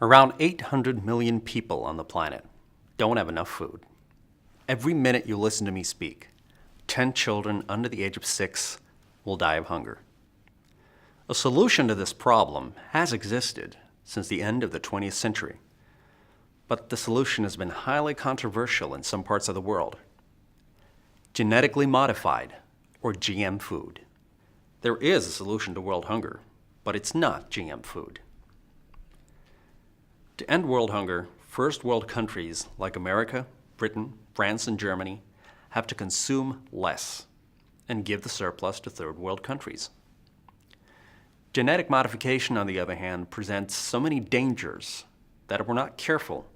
Around 800 million people on the planet don't have enough food. Every minute you listen to me speak, 10 children under the age of 6 will die of hunger. A solution to this problem has existed since the end of the 20th century, but the solution has been highly controversial in some parts of the world. Genetically modified, or GM food. There is a solution to world hunger, but it's not GM food. To end world hunger, first world countries like America, Britain, France, and Germany have to consume less and give the surplus to third world countries. Genetic modification, on the other hand, presents so many dangers that if we're not careful,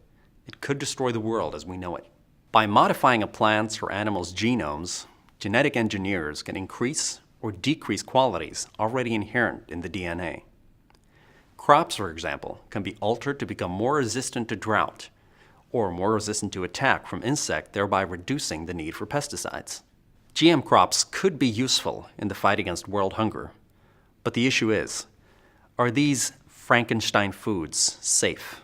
it could destroy the world as we know it. By modifying a plant's or animal's genomes, genetic engineers can increase or decrease qualities already inherent in the DNA. Crops, for example, can be altered to become more resistant to drought or more resistant to attack from insect, thereby reducing the need for pesticides. GM crops could be useful in the fight against world hunger, but the issue is, are these Frankenstein foods safe?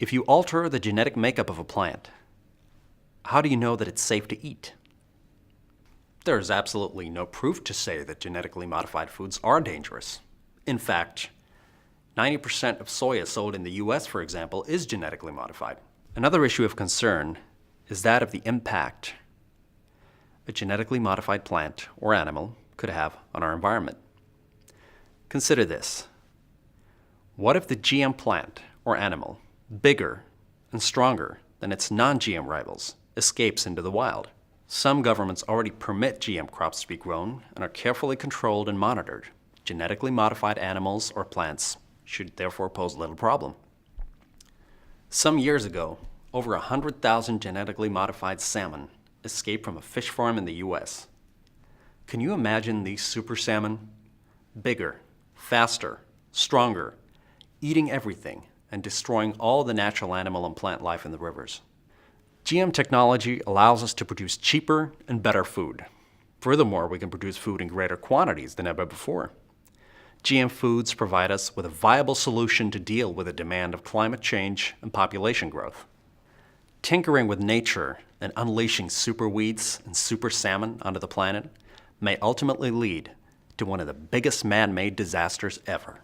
If you alter the genetic makeup of a plant, how do you know that it's safe to eat? There is absolutely no proof to say that genetically modified foods are dangerous. In fact, 90% of soya sold in the US, for example, is genetically modified. Another issue of concern is that of the impact a genetically modified plant or animal could have on our environment. Consider this. What if the GM plant or animal, bigger and stronger than its non-GM rivals, escapes into the wild? Some governments already permit GM crops to be grown and are carefully controlled and monitored. Genetically modified animals or plants should therefore pose little problem. Some years ago, over 100,000 genetically modified salmon escaped from a fish farm in the US. Can you imagine these super salmon? Bigger, faster, stronger, eating everything and destroying all the natural animal and plant life in the rivers. GM technology allows us to produce cheaper and better food. Furthermore, we can produce food in greater quantities than ever before. GM foods provide us with a viable solution to deal with the demand of climate change and population growth. Tinkering with nature and unleashing super weeds and super salmon onto the planet may ultimately lead to one of the biggest man-made disasters ever.